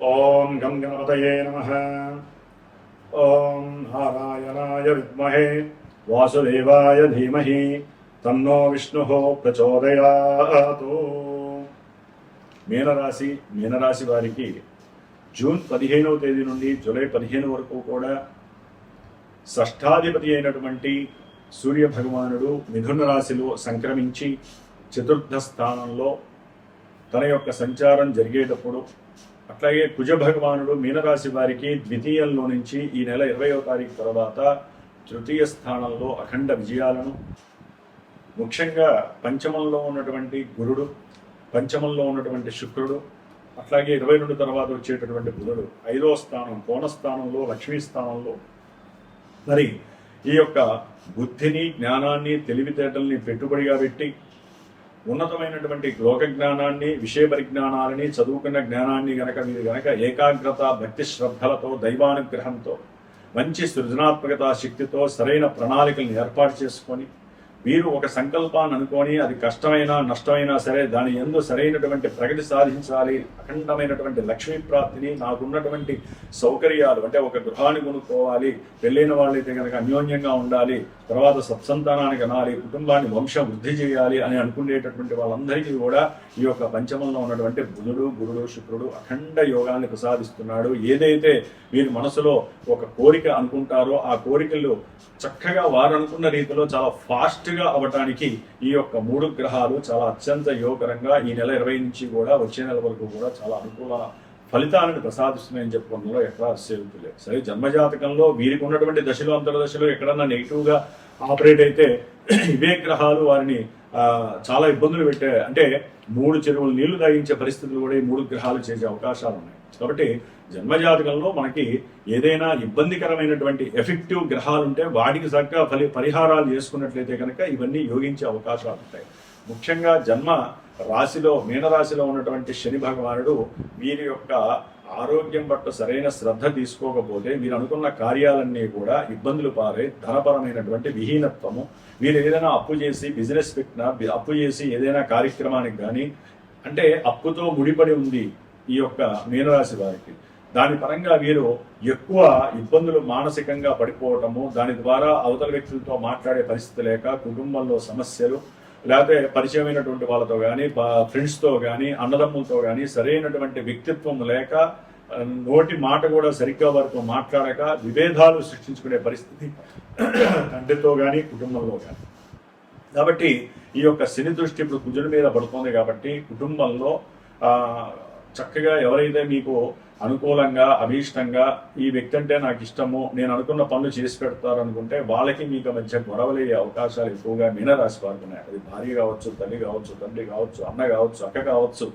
ఓం గం గణపతయే నమః. ఓం నారాయణాయ విద్మహే వాసుదేవాయ ధీమహి తన్నో విష్ణుః ప్రచోదయాత్. మీనరాశి వారికి జూన్ 15వ తేదీ నుండి జూలై 15 వరకు కూడా షష్ఠాధిపతి అయినటువంటి సూర్య భగవానుడు మిథున రాశిలో సంక్రమించి చతుర్థ స్థానంలో తన యొక్క సంచారం జరిగేటప్పుడు, అట్లాగే కుజ భగవానుడు మీనరాశి వారికి ద్వితీయంలో నుంచి ఈ నెల 20వ తారీఖు తర్వాత తృతీయ స్థానంలో అఖండ విజయాలను, ముఖ్యంగా పంచమంలో ఉన్నటువంటి గురుడు, పంచమంలో ఉన్నటువంటి శుక్రుడు, అట్లాగే 22 తర్వాత వచ్చేటటువంటి బుధుడు 5వ స్థానం కోణస్థానంలో లక్ష్మీ స్థానంలో మరి ఈ యొక్క బుద్ధిని, జ్ఞానాన్ని, తెలివితేటల్ని పెట్టుబడిగా పెట్టి ఉన్నతమైనటువంటి లోక జ్ఞానాన్ని, విషయ పరిజ్ఞానాలని, చదువుకున్న జ్ఞానాన్ని మీరు గనక ఏకాగ్రత, భక్తి శ్రద్ధలతో, దైవానుగ్రహంతో, మంచి సృజనాత్మకత శక్తితో సరైన ప్రణాళికలను ఏర్పాటు చేసుకొని మీరు ఒక సంకల్పాన్ని అనుకొని అది కష్టమైనా నష్టమైనా సరే దాని యందు సరైనటువంటి ప్రగతి సాధించాలి, అఖండమైనటువంటి లక్ష్మీ ప్రాప్తిని, నాకున్నటువంటి సౌకర్యాలు అంటే ఒక గృహాన్ని కొనుక్కోవాలి, పెళ్ళైన వాళ్ళైతే కనుక అన్యోన్యంగా ఉండాలి, తర్వాత సత్సంతానానికి అనాలి, కుటుంబాన్ని వంశం వృద్ధి చేయాలి అని అనుకునేటటువంటి వాళ్ళందరికీ కూడా ఈ యొక్క పంచమంలో ఉన్నటువంటి బుధుడు, గురుడు, శుక్రుడు అఖండ యోగాన్ని ప్రసాదిస్తున్నాడు. ఏదైతే మీరు మనసులో ఒక కోరిక అనుకుంటారో ఆ కోరికలు చక్కగా వారు అనుకున్న రీతిలో చాలా ఫాస్ట్గా అవ్వటానికి ఈ యొక్క 3 గ్రహాలు చాలా అత్యంత యోగకరంగా ఈ నెల 20 నుంచి కూడా వచ్చే నెల వరకు కూడా చాలా అనుకూల ఫలితాలను ప్రసాదిస్తున్నాయని చెప్పుకోవడంలో ఎక్కడ అస్సలు లేదు. సరే, జన్మజాతకంలో వీరికి ఉన్నటువంటి దశలు అంతర్దశలు ఎక్కడన్నా నెగిటివ్గా ఆపరేట్ అయితే ఇవే గ్రహాలు వారిని చాలా ఇబ్బందులు పెట్టే, అంటే 3 చెరువులు నీళ్లు తాగించే పరిస్థితులు కూడా ఈ 3 గ్రహాలు చేసే అవకాశాలు ఉన్నాయి. కాబట్టి జన్మజాతకంలో మనకి ఏదైనా ఇబ్బందికరమైనటువంటి ఎఫెక్టివ్ గ్రహాలు ఉంటే వాటికి చక్కగా పరిహారాలు చేసుకున్నట్లయితే కనుక ఇవన్నీ యోగించే అవకాశాలు ఉంటాయి. ముఖ్యంగా జన్మ రాశిలో మీనరాశిలో ఉన్నటువంటి శని భగవానుడు వీరి యొక్క ఆరోగ్యం పట్ల సరైన శ్రద్ధ తీసుకోకపోతే మీరు అనుకున్న కార్యాలన్నీ కూడా ఇబ్బందులు పారై ధనపరమైనటువంటి విహీనత్వము, మీరు ఏదైనా అప్పు చేసి బిజినెస్ పెట్టినా, అప్పు చేసి ఏదైనా కార్యక్రమానికి కానీ, అంటే అప్పుతో ముడిపడి ఉంది ఈ యొక్క మీనరాశి వారికి, దాని పరంగా వీరు ఎక్కువ ఇబ్బందులు మానసికంగా పడిపోవటము, దాని ద్వారా అవతల వ్యక్తులతో మాట్లాడే పరిస్థితి లేక, కుటుంబంలో సమస్యలు, లేకపోతే పరిచయమైనటువంటి వాళ్ళతో కానీ, ఫ్రెండ్స్తో కానీ, అన్నదమ్ములతో కానీ సరైనటువంటి వ్యక్తిత్వం లేక, నోటి మాట కూడా సరిగ్గా వారితో మాట్లాడక విభేదాలు సృష్టించుకునే పరిస్థితి తండ్రితో కానీ, కుటుంబంలో కానీ. కాబట్టి ఈ యొక్క శని దృష్టి ఇప్పుడు కుజుడి మీద పడుతుంది. కాబట్టి కుటుంబంలో చక్కగా ఎవరైతే మీకు అనుకూలంగా, అభీష్టంగా ఈ వ్యక్తి అంటే నాకు ఇష్టము, నేను అనుకున్న పనులు చేసి పెడతారు అనుకుంటే వాళ్ళకి మీకు మధ్య గొడవలయ్యే అవకాశాలు ఎక్కువగా మీనరాశి వారికి ఉన్నాయి. అది భార్య కావచ్చు, తల్లి కావచ్చు, తండ్రి కావచ్చు, అన్న కావచ్చు, అక్క కావచ్చు,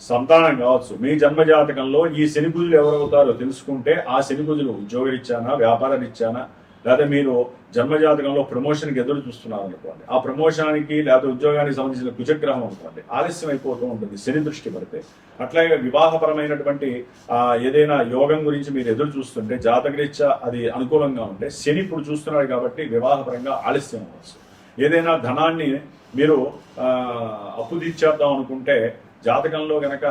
సంతానం కావచ్చు. మీ జన్మజాతకంలో ఈ శని కుజులు ఎవరవుతారో తెలుసుకుంటే ఆ శని కుజులు ఉద్యోగరీత్యానా, వ్యాపారరీత్యానా, లేదా మీరు జన్మజాతకంలో ప్రమోషన్కి ఎదురు చూస్తున్నారు అనుకోండి, ఆ ప్రమోషన్కి లేదా ఉద్యోగానికి సంబంధించిన కుజగ్రహం అనుకోండి ఆలస్యం అయిపోతూ ఉంటుంది శని దృష్టి పడితే. అట్లాగే వివాహపరమైనటువంటి ఏదైనా యోగం గురించి మీరు ఎదురు చూస్తుంటే జాతకరీత్యా అది అనుకూలంగా ఉంటే శని ఇప్పుడు చూస్తున్నాడు కాబట్టి వివాహపరంగా ఆలస్యం అవ్వచ్చు. ఏదైనా ధనాన్ని మీరు అప్పు తీర్చేద్దాం అనుకుంటే జాతకంలో గనక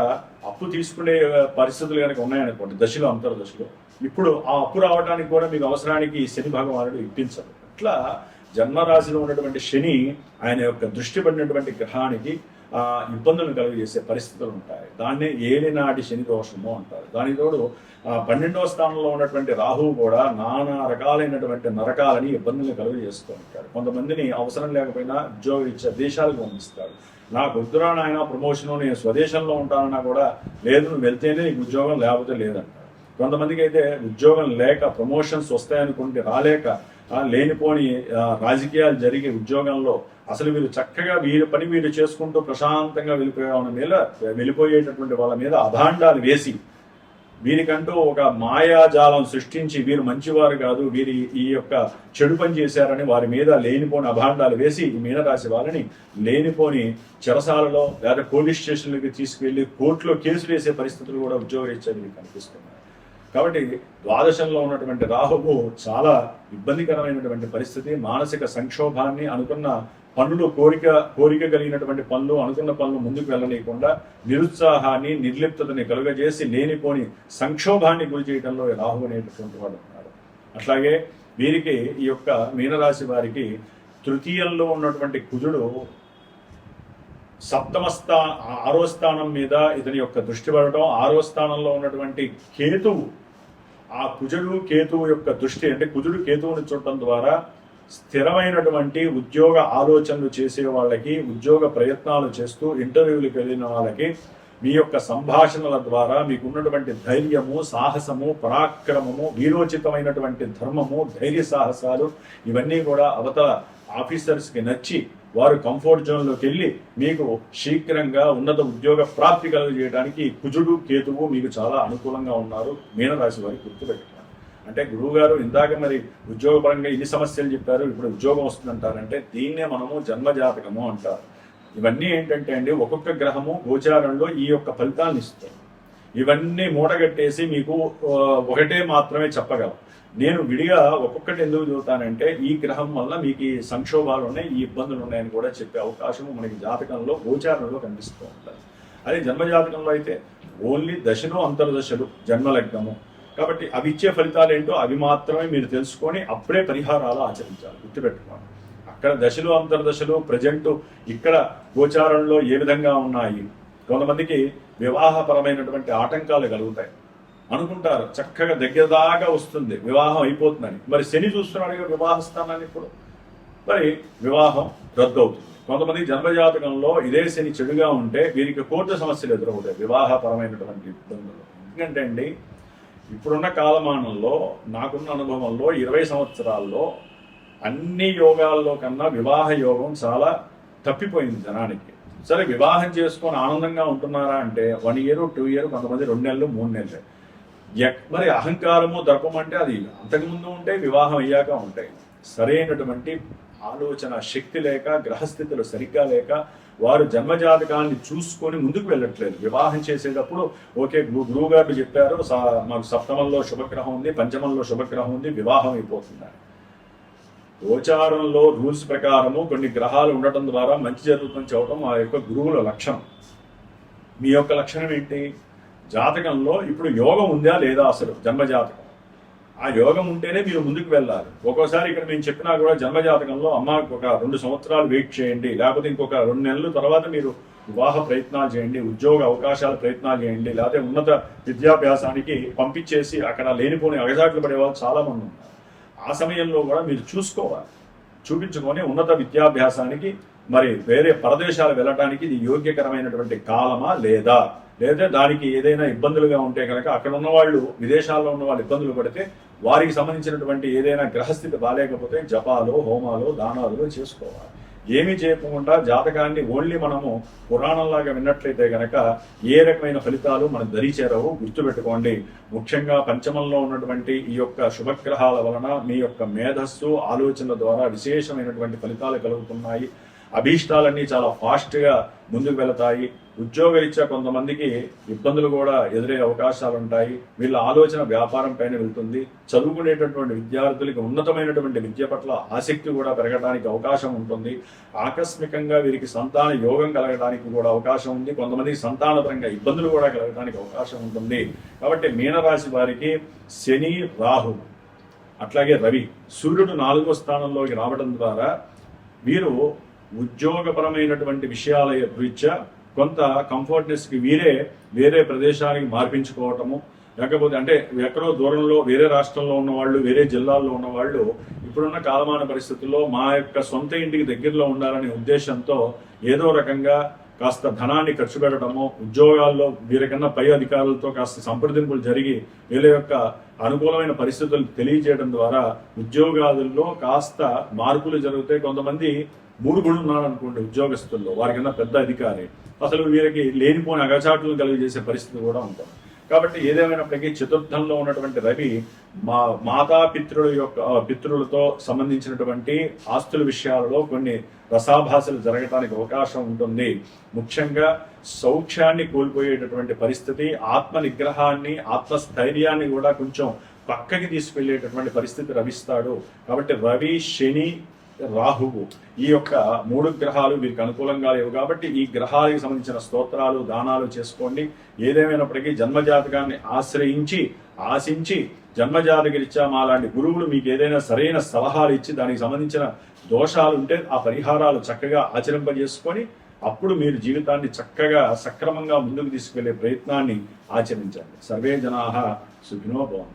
అప్పు తీసుకునే పరిస్థితులు కనుక ఉన్నాయనుకోండి దశలో, అంతర్దశలో, ఇప్పుడు ఆ అప్పు రావడానికి కూడా మీకు అవసరానికి శని భగవానుడు ఇప్పించరు. ఇట్లా జన్మరాశిలో ఉన్నటువంటి శని ఆయన యొక్క దృష్టి పడినటువంటి గ్రహానికి ఇబ్బందులను కలుగజేసే పరిస్థితులు ఉంటాయి. దాన్నే ఏలినాటి శని దోషము అంటారు. దానికి తోడు 12వ స్థానంలో ఉన్నటువంటి రాహువు కూడా నానా రకాలైనటువంటి నరకాలని ఇబ్బందులను కలుగజేస్తూ ఉంటాడు. కొంతమందిని అవసరం లేకపోయినా ఉద్యోగరీత్యా దేశాలకు పంపిస్తాడు. నాకు వద్దురా నాయన ప్రమోషను, నేను స్వదేశంలో ఉంటానన్నా కూడా లేదు, నువ్వు వెళ్తేనే నీకు ఉద్యోగం, లేకపోతే లేదంటాడు. కొంతమందికి అయితే ఉద్యోగం లేక ప్రమోషన్స్ వస్తాయనుకుంటే రాలేక లేనిపోని రాజకీయాలు జరిగే ఉద్యోగంలో అసలు వీరు చక్కగా వీరి పని వీరు చేసుకుంటూ ప్రశాంతంగా వెళ్ళిపోయేటటువంటి వాళ్ళ మీద అభాండాలు వేసి వీరికంటూ ఒక మాయాజాలం సృష్టించి వీరు మంచివారు కాదు, వీరి ఈ యొక్క చెడు పని చేశారని వారి మీద లేనిపోని అభాండాలు వేసి ఈ మీనరాశి వారిని లేనిపోని చెరసాలలో లేదా పోలీస్ స్టేషన్లకి తీసుకువెళ్ళి కోర్టులో కేసులు వేసే పరిస్థితులు కూడా ఉద్యోగరీత్యా వీరికి కనిపిస్తున్నాయి. కాబట్టి ద్వాదశంలో ఉన్నటువంటి రాహువు చాలా ఇబ్బందికరమైనటువంటి పరిస్థితి, మానసిక సంక్షోభాన్ని, అనుకున్న పనులు కోరిక కలిగినటువంటి పనులు, అనుకున్న పనులు ముందుకు వెళ్ళలేకుండా నిరుత్సాహాన్ని, నిర్లిప్తతని కలుగజేసి లేనిపోని సంక్షోభాన్ని గురి చేయడంలో రాహు అనేటటువంటి వాడు ఉన్నారు. అట్లాగే వీరికి ఈ యొక్క మీనరాశి వారికి తృతీయంలో ఉన్నటువంటి కుజుడు ఆరో స్థానం మీద ఇతని యొక్క దృష్టి పడటం, ఆరో స్థానంలో ఉన్నటువంటి కేతువు, ఆ కుజుడు కేతువు యొక్క దృష్టి అంటే కుజుడు కేతువుని చూడటం ద్వారా స్థిరమైనటువంటి ఉద్యోగ ఆలోచనలు చేసే వాళ్ళకి, ఉద్యోగ ప్రయత్నాలు చేస్తూ ఇంటర్వ్యూలకు వెళ్ళిన వాళ్ళకి మీ యొక్క సంభాషణల ద్వారా మీకున్నటువంటి ధైర్యము, సాహసము, పరాక్రమము, వీరోచితమైనటువంటి ధర్మము, ధైర్య సాహసాలు ఇవన్నీ కూడా అవతల ఆఫీసర్స్కి నచ్చి వారు కంఫర్ట్ జోన్లోకి వెళ్ళి మీకు శీఘ్రంగా ఉన్నత ఉద్యోగ ప్రాప్తి కలుగజేయడానికి కుజుడు కేతువు మీకు చాలా అనుకూలంగా ఉన్నారు. మీనరాశి వారికి గుర్తుపెట్టుకోండి. అంటే గురువుగారు ఇందాక మరి ఉద్యోగపరంగా ఇన్ని సమస్యలు చెప్పారు, ఇప్పుడు ఉద్యోగం వస్తుందంటారంటే దీన్నే మనము జన్మజాతకము అంటారు. ఇవన్నీ ఏంటంటే అండి, ఒక్కొక్క గ్రహము గోచారంలో ఈ యొక్క ఫలితాలను ఇస్తారు. ఇవన్నీ మూటగట్టేసి మీకు ఒకటే మాత్రమే చెప్పగలం. నేను విడిగా ఒక్కొక్కటి ఎందుకు చదువుతానంటే ఈ గ్రహం వల్ల మీకు ఈ సంక్షోభాలు ఉన్నాయి, ఈ ఇబ్బందులు ఉన్నాయని కూడా చెప్పే అవకాశము మనకి జాతకంలో గోచారంలో కనిపిస్తూ ఉంటుంది. అదే జన్మజాతకంలో అయితే ఓన్లీ దశలు, అంతర్దశలు, జన్మలగ్నము. కాబట్టి అవి ఇచ్చే ఫలితాలు ఏంటో అవి మాత్రమే మీరు తెలుసుకొని అప్పుడే పరిహారాలు ఆచరించాలి. గుర్తుపెట్టుకోండి. అక్కడ దశలు, అంతర్దశలు ప్రజెంట్ ఇక్కడ గోచారంలో ఏ విధంగా ఉన్నాయి. కొంతమందికి వివాహపరమైనటువంటి ఆటంకాలు కలుగుతాయి. అనుకుంటారు చక్కగా దగ్గర దాకా వస్తుంది, వివాహం అయిపోతుందని. మరి శని చూస్తున్నాడు వివాహ స్థానాన్ని, ఇప్పుడు మరి వివాహం రద్దు అవుతుంది. కొంతమంది జన్మజాతకంలో ఇదే శని చెడుగా ఉంటే వీరికి కోర్టు సమస్యలు ఎదురవుతాయి, వివాహపరమైనటువంటి ఇబ్బందులు. ఎందుకంటే అండి, ఇప్పుడున్న కాలమానంలో నాకున్న అనుభవంలో 20 సంవత్సరాల్లో అన్ని యోగాల్లో కన్నా వివాహ యోగం చాలా తప్పిపోయింది జనానికి. సరే వివాహం చేసుకొని ఆనందంగా ఉంటున్నారా అంటే 1 year 2 years, కొంతమంది 2 నెలలు 3 నెలలు. మరి అహంకారము, దర్పం అంటే అది అంతకుముందు ఉంటాయి, వివాహం అయ్యాక ఉంటాయి. సరైనటువంటి ఆలోచన శక్తి లేక, గ్రహస్థితులు సరిగ్గా లేక వారు జన్మజాతకాన్ని చూసుకొని ముందుకు వెళ్ళట్లేదు. వివాహం చేసేటప్పుడు ఓకే గురువు గారు చెప్పారు మాకు సప్తమంలో శుభగ్రహం ఉంది, పంచమంలో శుభగ్రహం ఉంది, వివాహం అయిపోతున్నారు. గోచారంలో రూల్స్ ప్రకారము కొన్ని గ్రహాలు ఉండటం ద్వారా మంచి జరుగుతుందని చెప్పడం మా యొక్క గురువుల లక్షణం. మీ యొక్క లక్షణం ఏంటి? జాతకంలో ఇప్పుడు యోగం ఉందా లేదా, అసలు జన్మజాతకం ఆ యోగం ఉంటేనే మీరు ముందుకు వెళ్ళాలి. ఒక్కోసారి ఇక్కడ మేము చెప్పినా కూడా జన్మజాతకంలో అమ్మకు ఒక 2 సంవత్సరాలు వెయిట్ చేయండి, లేకపోతే ఇంకొక 2 నెలల తర్వాత మీరు వివాహ ప్రయత్నాలు చేయండి, ఉద్యోగ అవకాశాల ప్రయత్నాలు చేయండి, లేకపోతే ఉన్నత విద్యాభ్యాసానికి పంపించేసి అక్కడ లేనిపోని అగజాట్లు పడే వాళ్ళు చాలా మంది ఉన్నారు. ఆ సమయంలో కూడా మీరు చూపించుకొని ఉన్నత విద్యాభ్యాసానికి మరి వేరే ప్రదేశాలు వెళ్ళటానికి ఇది యోగ్యకరమైనటువంటి కాలమా లేదా దానికి ఏదైనా ఇబ్బందులుగా ఉంటే కనుక అక్కడ ఉన్న వాళ్ళు, విదేశాల్లో ఉన్న వాళ్ళు ఇబ్బందులు పడితే వారికి సంబంధించినటువంటి ఏదైనా గ్రహస్థితి బాగాలేకపోతే జపాలు, హోమాలు, దానాలు చేసుకోవాలి. ఏమీ చేయకుండా జాతకాన్ని ఓన్లీ మనము పురాణంలాగా విన్నట్లయితే కనుక ఏ రకమైన ఫలితాలు మనకు దరిచేరవు. గుర్తుపెట్టుకోండి. ముఖ్యంగా పంచమంలో ఉన్నటువంటి ఈ యొక్క శుభగ్రహాల వలన మీ యొక్క మేధస్సు, ఆలోచనల ద్వారా విశేషమైనటువంటి ఫలితాలు కలుగుతున్నాయి. అభీష్టాలన్నీ చాలా ఫాస్ట్గా ముందుకు వెళతాయి. ఉద్యోగరీత్యా కొంతమందికి ఇబ్బందులు కూడా ఎదురయ్యే అవకాశాలు ఉంటాయి. వీళ్ళ ఆలోచన వ్యాపారం పైన వెళ్తుంది. చదువుకునేటటువంటి విద్యార్థులకి ఉన్నతమైనటువంటి విద్య పట్ల ఆసక్తి కూడా పెరగడానికి అవకాశం ఉంటుంది. ఆకస్మికంగా వీరికి సంతాన యోగం కలగడానికి కూడా అవకాశం ఉంది. కొంతమందికి సంతానపరంగా ఇబ్బందులు కూడా కలగడానికి అవకాశం ఉంటుంది. కాబట్టి మీనరాశి వారికి శని, రాహు, అట్లాగే రవి, సూర్యుడు 4వ స్థానంలోకి రావడం ద్వారా వీరు ఉద్యోగపరమైనటువంటి విషయాల రీత్యా కొంత కంఫర్ట్నెస్కి వేరే ప్రదేశానికి మార్పించుకోవటము, లేకపోతే అంటే ఎక్కడో దూరంలో వేరే రాష్ట్రంలో ఉన్నవాళ్ళు, వేరే జిల్లాల్లో ఉన్నవాళ్ళు ఇప్పుడున్న కాలమాన పరిస్థితుల్లో మా యొక్క సొంత ఇంటికి దగ్గరలో ఉండాలనే ఉద్దేశంతో ఏదో రకంగా కాస్త ధనాన్ని ఖర్చు పెట్టడము, ఉద్యోగాల్లో వీరికన్నా పై అధికారులతో కాస్త సంప్రదింపులు జరిగి వీళ్ళ యొక్క అనుకూలమైన పరిస్థితులు తెలియజేయడం ద్వారా ఉద్యోగాదుల్లో కాస్త మార్పులు జరుగుతాయి. కొంతమంది 3 గుళ్ళు ఉన్నారనుకోండి ఉద్యోగస్తుల్లో, వారికన్నా పెద్ద అధికారి, అసలు వీరికి లేనిపోని అగచాట్లను కలిగజేసే పరిస్థితి కూడా ఉంటుంది. కాబట్టి ఏదేమైనప్పటికీ చతుర్థంలో ఉన్నటువంటి రవి పితృలతో సంబంధించినటువంటి ఆస్తుల విషయాలలో కొన్ని రసాభాసలు జరగడానికి అవకాశం ఉంటుంది. ముఖ్యంగా సౌఖ్యాన్ని కోల్పోయేటటువంటి పరిస్థితి, ఆత్మ నిగ్రహాన్ని, ఆత్మస్థైర్యాన్ని కూడా కొంచెం పక్కకి తీసుకెళ్లేటటువంటి పరిస్థితి రవిస్తాడు. కాబట్టి రవి, శని, రాహువు. ఈ యొక్క 3 గ్రహాలు వీరికి అనుకూలంగా లేవు కాబట్టి ఈ గ్రహాలకు సంబంధించిన స్తోత్రాలు దానాలు చేసుకోండి. ఏదేమైనప్పటికీ జన్మజాతకాన్ని ఆశించి జన్మజాతకరీత్యా మాలాంటి గురువులు మీకు ఏదైనా సరైన సలహాలు ఇచ్చి దానికి సంబంధించిన దోషాలు ఉంటే ఆ పరిహారాలు చక్కగా ఆచరింపజేసుకొని అప్పుడు మీరు జీవితాన్ని చక్కగా సక్రమంగా ముందుకు తీసుకెళ్లే ప్రయత్నాన్ని ఆచరించండి. సర్వే జనాః సుఖినో భవంతు.